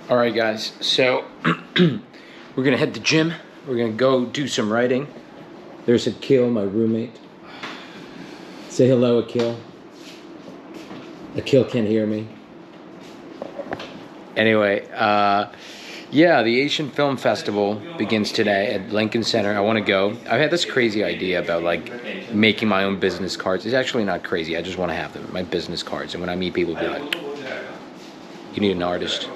All right, guys. So we're gonna head to the gym. We're gonna go do some writing. There's Akil, my roommate. Say hello, Akil. Akil can't hear me. Anyway, yeah, the Asian Film Festival begins today at Lincoln Center. I want to go. I've had this crazy idea about like making my own business cards. It's actually not crazy. I just want to have them, my business cards. And when I meet people, be like, "You need an artist?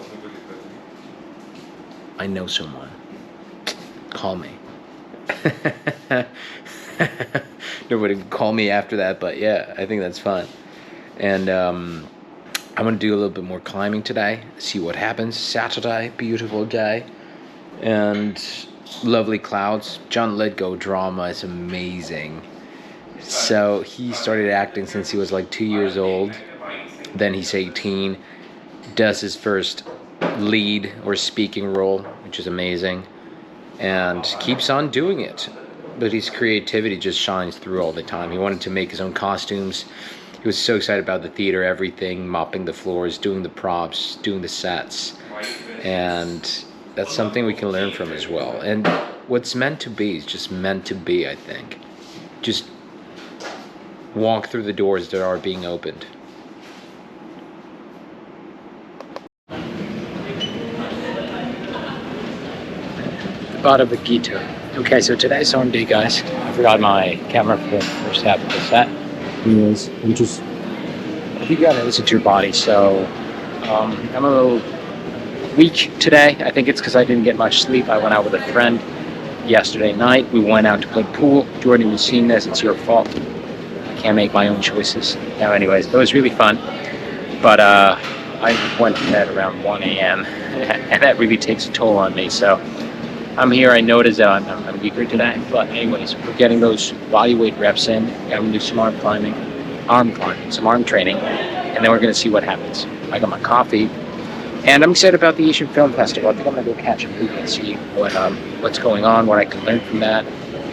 I know someone. Call me." Nobody would call me after that, but yeah, I think that's fun. And I'm gonna do a little bit more climbing today. See what happens. Saturday, beautiful day, and lovely clouds. John Lithgow drama is amazing. So he started acting since he was like 2 years old. Then he's 18. Does his first lead or speaking role, which is amazing, and keeps on doing it. But his creativity just shines through all the time. He wanted to make his own costumes. He was so excited about the theater, everything, mopping the floors, doing the props, doing the sets. And that's something we can learn from as well. And what's meant to be is just meant to be, I think. Just walk through the doors that are being opened. Bada Gita. Okay, so today's home day, guys. I forgot my camera for the first half of the set. Anyways, you gotta listen to your body. So I'm a little weak today. I think it's because I didn't get much sleep. I went out with a friend yesterday night. We went out to play pool. Jordan, you've seen this. It's your fault. I can't make my own choices. Now, anyways, it was really fun. But I went to bed around 1 a.m. and that really takes a toll on me. So I'm here. I noticed that I'm weaker today. But anyways, we're getting those body weight reps in. I'm going to do some arm climbing, some arm training. And then we're going to see what happens. I got my coffee. And I'm excited about the Asian Film Festival. I think I'm going to go catch a movie and see what's going on, what I can learn from that,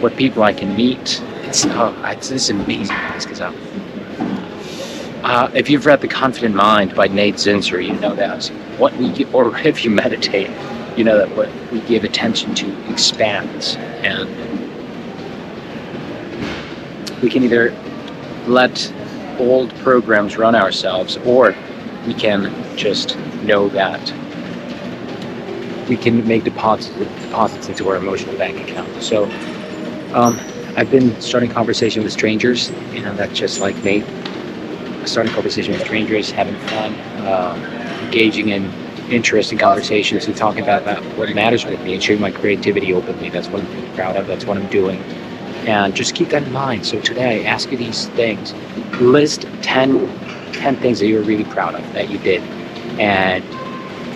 what people I can meet. This is amazing, guys, because if you've read The Confident Mind by Nate Zinsser, you know that or if you meditate, you know that what we give attention to expands. And we can either let old programs run ourselves, or we can just know that we can make deposits into our emotional bank account. So I've been starting conversation with strangers, and that's just like me. Starting conversation with strangers, having fun, engaging in interesting conversations, and talking about what matters with me, and sharing my creativity openly. That's what I'm really proud of. That's what I'm doing. And just keep that in mind. So today, ask you these things. List 10 things that you're really proud of that you did. And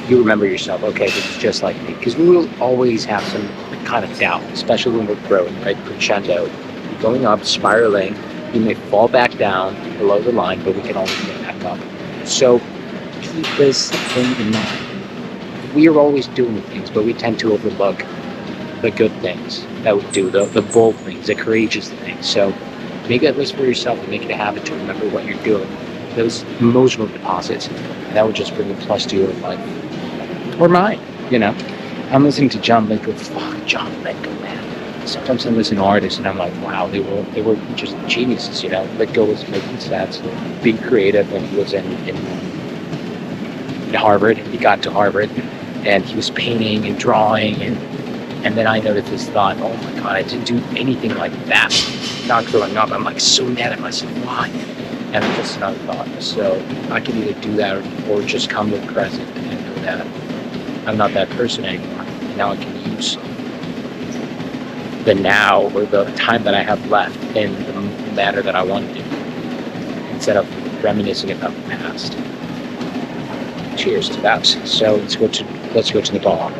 you remember yourself, okay, this is just like me. Because we will always have some kind of doubt, especially when we're growing, right? Crescendo, going up, spiraling. You may fall back down below the line, but we can always get back up. So keep this thing in mind. We are always doing things, but we tend to overlook the good things that we do, the bold things, the courageous things. So make that list for yourself and make it a habit to remember what you're doing. Those emotional deposits, and that would just bring a plus to your life. Or mine, you know. I'm listening to John Lithgow. Fuck, John Lithgow, man. Sometimes I listen to artists and I'm like, wow, they were just geniuses, you know. Lithgow was making sets, being creative when he was in Harvard. He got to Harvard and he was painting and drawing, and then I noticed this thought, oh my god, I didn't do anything like that. Not growing up, I'm like so mad at myself. Why? And it's just another thought. So I can either do that or just come to the present and know that I'm not that person anymore. Now I can use the now, or the time that I have left, in the manner that I want to, instead of reminiscing about the past. Cheers to that. So let's go to the bar.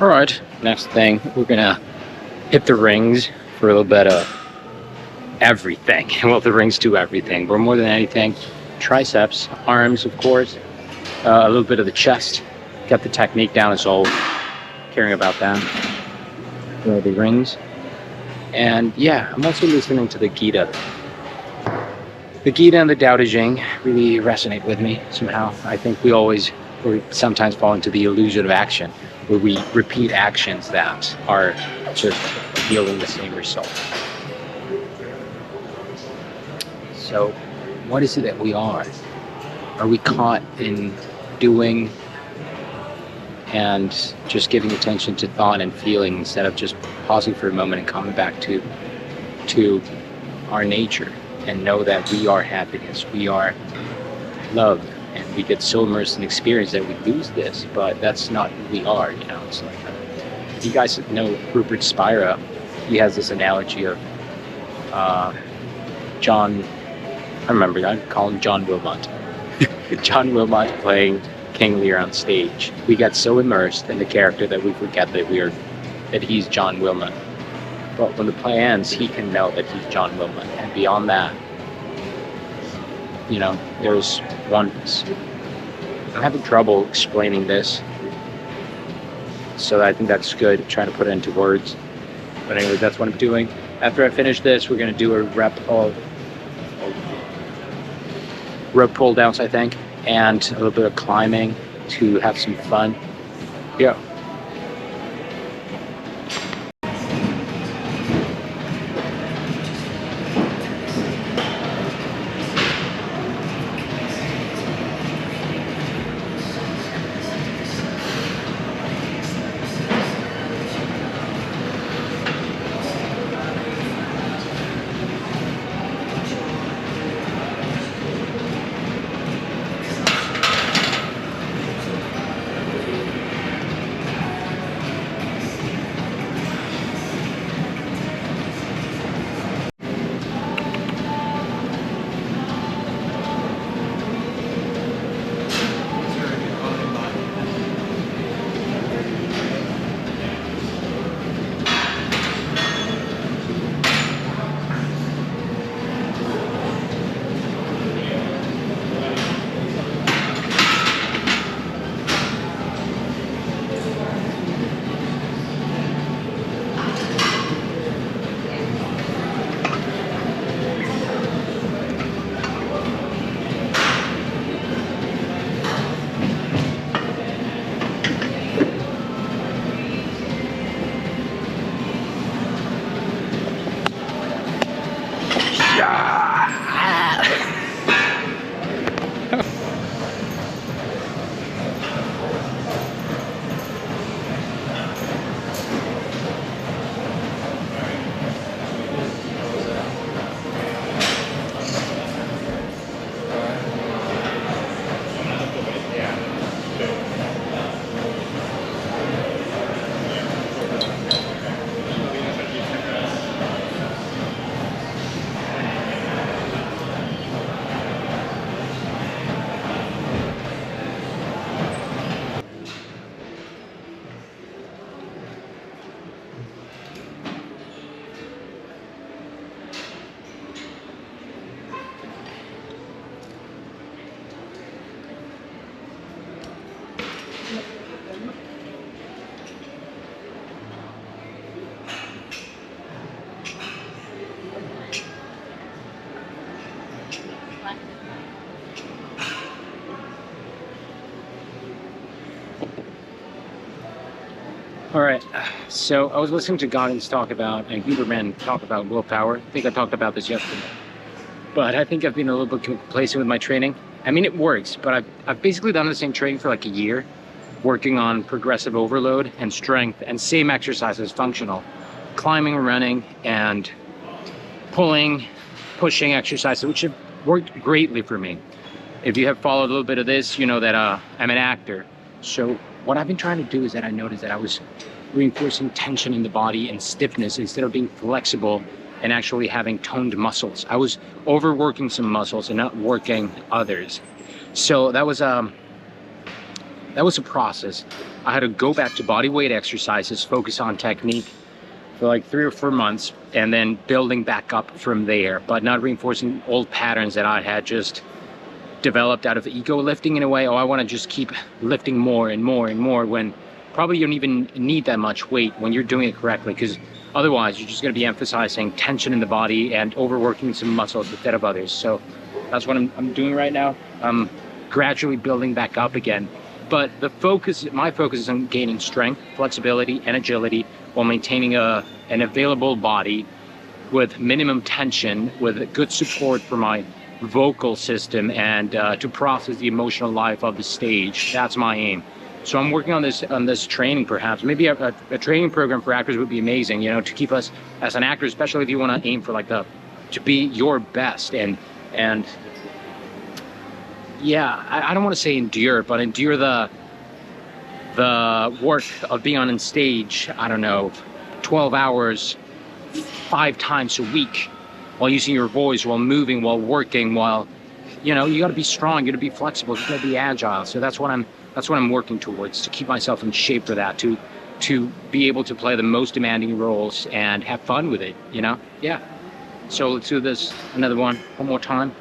All right, next thing, we're gonna hit the rings for a little bit of everything. Well, the rings do everything, but more than anything, triceps, arms, of course, a little bit of the chest. Got the technique down, it's all caring about that. The rings. And yeah, I'm also listening to the Gita. The Gita and the Tao Te Ching really resonate with me somehow. I think we sometimes fall into the illusion of action, where we repeat actions that are just yielding the same result. So, what is it that we are? Are we caught in doing and just giving attention to thought and feeling instead of just pausing for a moment and coming back to our nature and know that we are happiness, we are love, and we get so immersed in experience that we lose this, but that's not who we are, you know. It's like, you guys know Rupert Spira, he has this analogy of John, I call him John Wilmot. John Wilmot playing King Lear on stage. We get so immersed in the character that we forget that he's John Wilmot. But when the play ends, he can know that he's John Wilmot. And beyond that, you know, there's oneness. I'm having trouble explaining this, so I think that's good, trying to put it into words. But anyway, that's what I'm doing. After I finish this, we're going to do a rep of rope pull downs, I think, and a little bit of climbing to have some fun. Yeah. All right, so I was listening to Goggins talk about, and Huberman talk about willpower. I think I talked about this yesterday. But I think I've been a little bit complacent with my training. I mean, it works, but I've basically done the same training for like a year, working on progressive overload and strength, and same exercises, functional. Climbing, running, and pulling, pushing exercises, which have worked greatly for me. If you have followed a little bit of this, you know that I'm an actor. So what I've been trying to do is that I noticed that I was reinforcing tension in the body and stiffness instead of being flexible and actually having toned muscles. I was overworking some muscles and not working others. So that was that was a process. I had to go back to body weight exercises, focus on technique for like 3 or 4 months, and then building back up from there, but not reinforcing old patterns that I had just developed out of ego lifting in a way. Oh, I want to just keep lifting more and more and more, when probably you don't even need that much weight when you're doing it correctly, because otherwise you're just going to be emphasizing tension in the body and overworking some muscles instead of others. So that's what I'm doing right now. I'm gradually building back up again, but my focus is on gaining strength, flexibility, and agility while maintaining an available body with minimum tension, with good support for my vocal system, and to process the emotional life of the stage. That's my aim. So I'm working on this training. Perhaps maybe a training program for actors would be amazing, you know, to keep us as an actor, especially if you want to aim for like to be your best, and yeah, I don't want to say endure, but endure the work of being on stage, I don't know, 12 hours 5 times a week, while using your voice, while moving, while working, while, you know, you got to be strong, you got to be flexible, you got to be agile. So that's what I'm working towards, to keep myself in shape for that, to be able to play the most demanding roles and have fun with it, you know? Yeah. So let's do this one more time.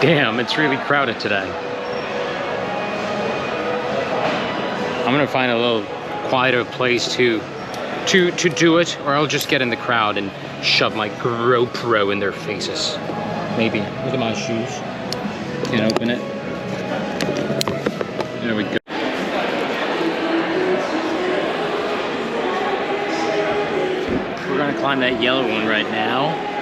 Damn, it's really crowded today. I'm gonna find a little quieter place to do it, or I'll just get in the crowd and shove my GoPro in their faces. Maybe. Look at my shoes. Can't open it. There we go. We're gonna climb that yellow one right now.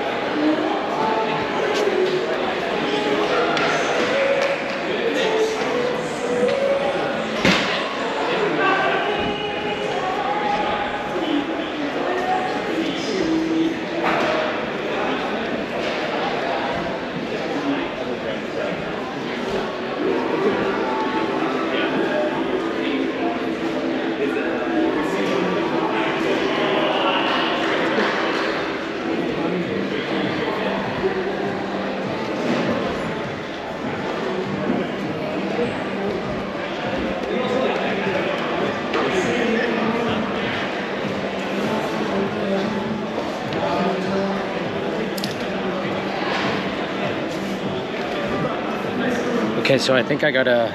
Okay, so I think I gotta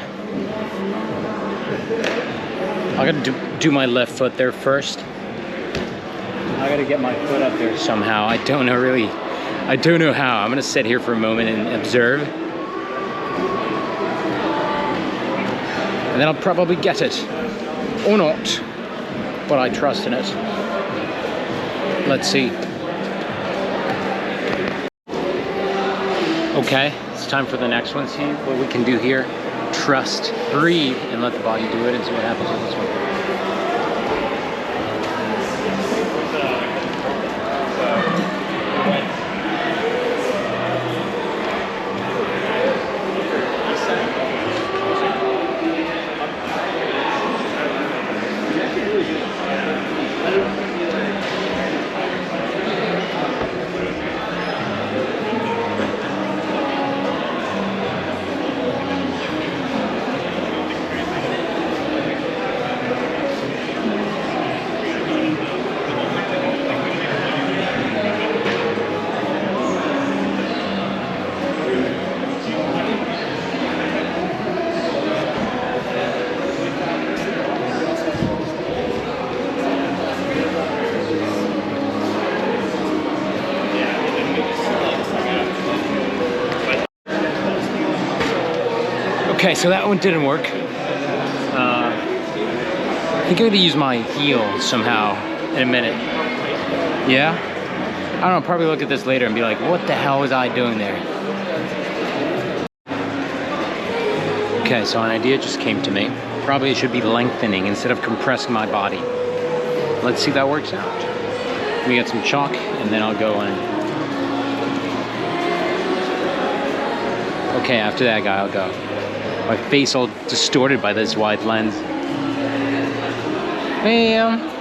I gotta do my left foot there first. I gotta get my foot up there somehow. I don't know really. I don't know how. I'm gonna sit here for a moment and observe. And then I'll probably get it. Or not. But I trust in it. Let's see. Okay, it's time for the next one. See what we can do here. Trust, breathe, and let the body do it and see what happens with this one. Okay, so that one didn't work. I think I'm gonna use my heel somehow in a minute. Yeah? I don't know, probably look at this later and be like, what the hell was I doing there? Okay, so an idea just came to me. Probably it should be lengthening instead of compressing my body. Let's see if that works out. Let me get some chalk and then I'll go in. Okay, after that guy, I'll go. My face all distorted by this wide lens. Bam!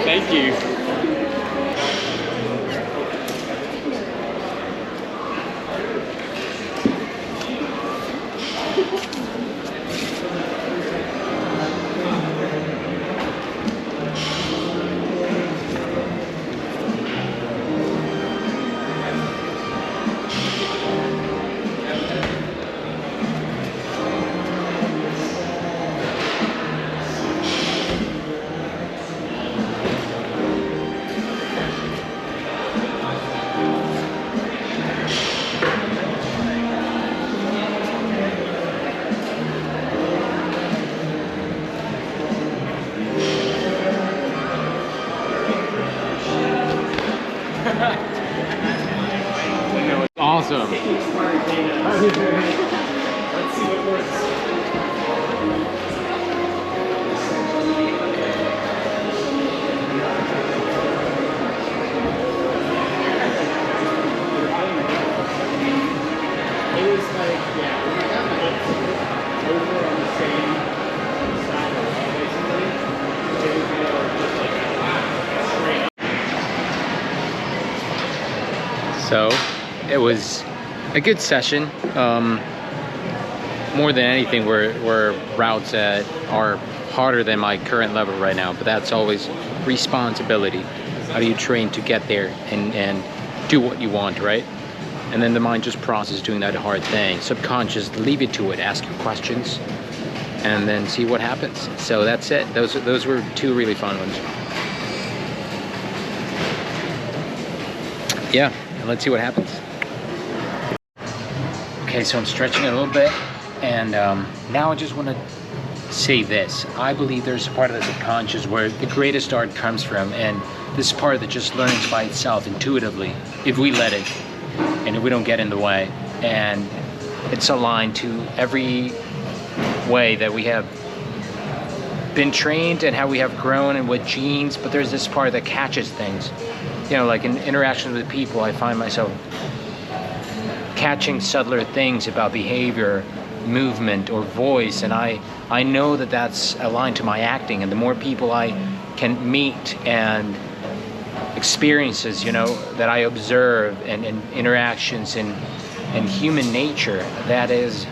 Thank you. Awesome. Let's see what works. it was a good session. More than anything, were routes that are harder than my current level right now, but that's always responsibility. How do you train to get there and do what you want, right? And then the mind just processes doing that hard thing. Subconscious, leave it to it, ask your questions, and then see what happens. So that's it. Those were two really fun ones. Yeah, and let's see what happens. Okay, so I'm stretching it a little bit, and now I just want to say this. I believe there's a part of the subconscious where the greatest art comes from, and this part that just learns by itself intuitively, if we let it, and if we don't get in the way. And it's aligned to every way that we have been trained and how we have grown and what genes, but there's this part that catches things. You know, like in interactions with people, I find myself catching subtler things about behavior, movement, or voice, and I know that that's aligned to my acting. And the more people I can meet and experiences, you know, that I observe, and interactions and human nature, that is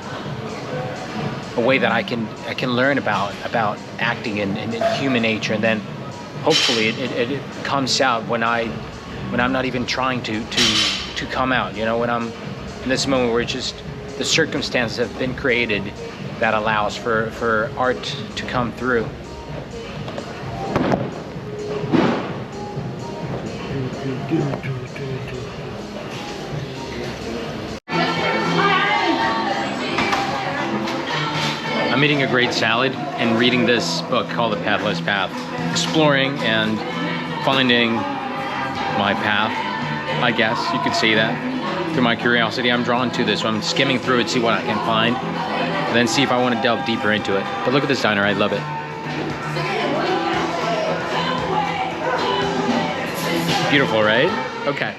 a way that I can learn about acting and human nature, and then hopefully it comes out when I'm not even trying to come out. You know, when I'm in this moment where it's just the circumstances have been created that allows for art to come through. I'm eating a great salad and reading this book called The Pathless Path, exploring and finding my path, I guess you could say that. Through my curiosity, I'm drawn to this, so I'm skimming through it, see what I can find, and then see if I want to delve deeper into it. But look at this diner, I love it. Beautiful, right? Okay.